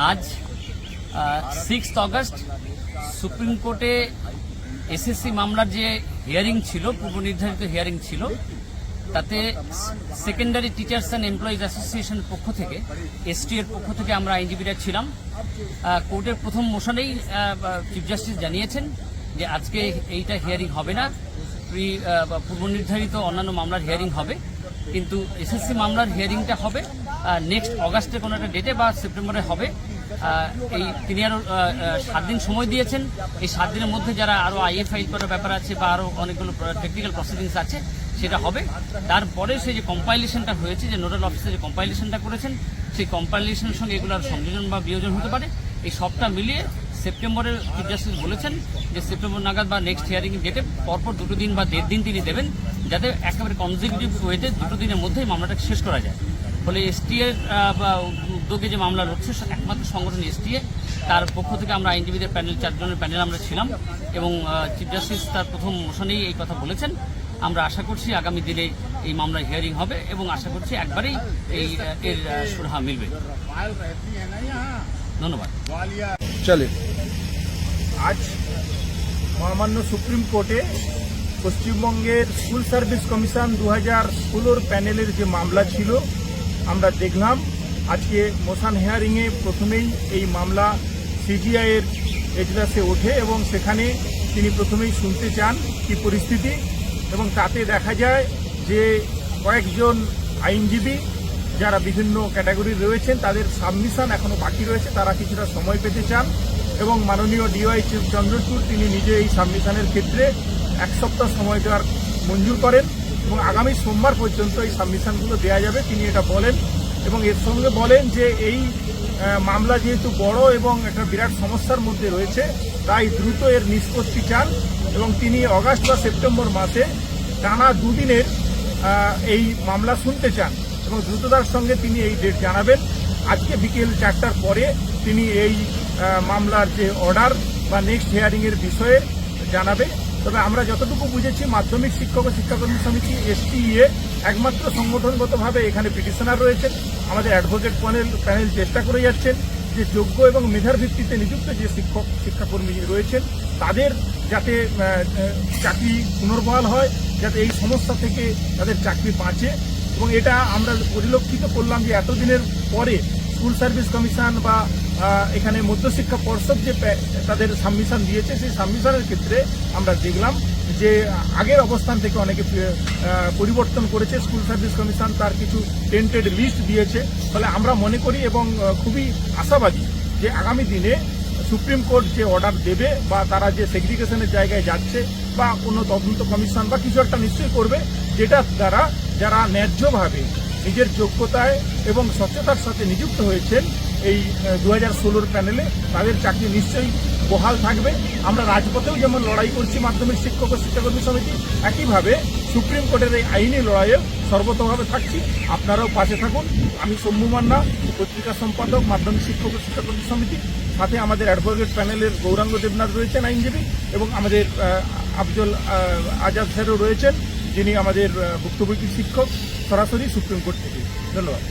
আজ 6 August supreme কোর্টে SSC মামলার যে হিয়ারিং ছিল, পূর্ব নির্ধারিত হিয়ারিং ছিল, তাতে সেকেন্ডারি টিচার্স অ্যান্ড এমপ্লয়িজ অ্যাসোসিয়েশনের পক্ষ থেকে, এসটি এর পক্ষ থেকে আমরা আইনজীবীরা ছিলাম। কোর্টের প্রথম মোশনেই চিফ জাস্টিস জানিয়েছেন যে আজকে এইটা হিয়ারিং হবে না, পূর্ব নির্ধারিত অন্যান্য মামলার হিয়ারিং হবে, কিন্তু এসএসসি মামলার হিয়ারিংটা হবে নেক্সট অগাস্টে কোনো একটা ডেটে বা সেপ্টেম্বরে হবে। তিনি আরও 7 দিন সময় দিয়েছেন। এই 7 দিনের মধ্যে যারা আরও আইএ ফাইল করার ব্যাপার আছে বা আরও অনেকগুলো টেকনিক্যাল প্রসিডিংস আছে সেটা হবে। তারপরে সেই যে কম্পাইলেশনটা হয়েছে, যে নোডাল অফিসার যে কম্পাইলেশনটা করেছেন, সেই কম্পাইলেশনের সঙ্গে এগুলোর সংযোজন বা বিয়োজন হতে পারে। এই সবটা মিলিয়ে সেপ্টেম্বরে চিফ জাস্টিস বলেছেন যে সেপ্টেম্বর নাগাদ বা নেক্সট হিয়ারিং ডেটে পরপর 2 দিন বা 1.5 দিন তিনি দেবেন, যাতে একেবারে কনজিকিউটিভ ওয়েতে 2 দিনের মধ্যেই মামলাটা শেষ করা যায়। ফলে এসটি এর উদ্যোগে যে মামলা হচ্ছে, একমাত্র সংগঠন এসটি এ, তার পক্ষ থেকে আমরা আইনজীবীদের প্যানেল, 4 জনের প্যানেল আমরা ছিলাম এবং চিফ জাস্টিস তার প্রথম মোশনেই এই কথা বলেছেন। আমরা আশা করছি আগামী দিনে এই মামলার হিয়ারিং হবে এবং আশা করছি একবারেই এর সুরাহা মিলবে। ধন্যবাদ। চলে আজ মহামান্য সুপ্রিম কোর্টে পশ্চিমবঙ্গের স্কুল সার্ভিস কমিশন 2016 প্যানেলের যে মামলা ছিল, আমরা দেখলাম আজকে মোশন হিয়ারিংয়ে প্রথমেই এই মামলা সিজিআই এর এজলাসে ওঠে এবং সেখানে তিনি প্রথমেই শুনতে চান কি পরিস্থিতি, এবং তাতে দেখা যায় যে কয়েকজন আইনজীবী যারা বিভিন্ন ক্যাটাগরি রয়েছেন তাদের সাবমিশন এখনো বাকি রয়েছে, তারা কিছুটা সময় পেতে চান এবং মাননীয় ডিওয়াই চন্দ্রচূড় তিনি নিজে এই সাবমিশনের ক্ষেত্রে 1 সপ্তাহ সময় দেওয়ার মঞ্জুর করেন এবং আগামী সোমবার পর্যন্ত এই সাবমিশনগুলো দেওয়া যাবে, তিনি এটা বলেন। এবং এর সঙ্গে বলেন যে এই মামলা যেহেতু বড় এবং একটা বিরাট সমস্যার মধ্যে রয়েছে, তাই দ্রুত এর নিষ্পত্তি চান এবং তিনি অগাস্ট বা সেপ্টেম্বর মাসে টানা 2 দিনের এই মামলা শুনতে চান এবং দ্রুততার সঙ্গে তিনি এই ডেট জানাবেন। আজকে বিকেল 4টার পরে তিনি এই মামলার যে অর্ডার বা নেক্সট হিয়ারিংয়ের বিষয়ে জানাবে। তবে আমরা যতটুকু বুঝেছি, মাধ্যমিক শিক্ষক ও শিক্ষাকর্মী সমিতি এসটিইএ একমাত্র সংগঠনগতভাবে এখানে পিটিশনার রয়েছেন। আমাদের অ্যাডভোকেট প্যানেল চেষ্টা করে যাচ্ছেন যে যোগ্য এবং মেধার ভিত্তিতে নিযুক্ত যে শিক্ষক শিক্ষাকর্মী রয়েছেন তাদের যাতে চাকরি পুনর্বহাল হয়, যাতে এই সমস্যা থেকে তাদের চাকরি বাঁচে। এবং এটা আমরা পরিলক্ষিত করলাম যে এতদিনের পরে স্কুল সার্ভিস কমিশন বা এখানে মধ্যশিক্ষা পর্ষদ যে তাদের সাবমিশন দিয়েছে, সেই সাবমিশনের ক্ষেত্রে আমরা দেখলাম যে আগের অবস্থান থেকে অনেকে পরিবর্তন করেছে। স্কুল সার্ভিস কমিশন তার কিছু টেন্টেড লিস্ট দিয়েছে। ফলে আমরা মনে করি এবং খুবই আশাবাদী যে আগামী দিনে সুপ্রিম কোর্ট যে অর্ডার দেবে বা তারা যে সেগ্রিগেশনের জায়গায় যাচ্ছে বা কোনো তদন্ত কমিশন বা কিছু একটা নিশ্চয়ই করবে, যেটার দ্বারা যারা ন্যায্যভাবে নিজের যোগ্যতায় এবং স্বচ্ছতার সাথে নিযুক্ত হয়েছেন এই 2016 প্যানেলে, তাদের চাকরি নিশ্চয়ই বহাল থাকবে। আমরা রাজপথেও যেমন লড়াই করছি মাধ্যমিক শিক্ষক ও শিক্ষাকর্মী সমিতি, একইভাবে সুপ্রিম কোর্টের এই আইনি লড়াইয়ে সর্বতভাবে থাকছি। আপনারাও পাশে থাকুন। আমি শম্ভু মান্না, পত্রিকা সম্পাদক, মাধ্যমিক শিক্ষক ও শিক্ষাকর্মী সমিতি। সাথে আমাদের অ্যাডভোকেট প্যানেলের গৌরাঙ্গ দেবনাথ রয়েছেন আইনজীবী, এবং আমাদের আফজল আজাদ স্যারও রয়েছেন, যিনি আমাদের ভুক্তভোগী শিক্ষক সরাসরি সুপ্রিম কোর্ট থেকে। ধন্যবাদ।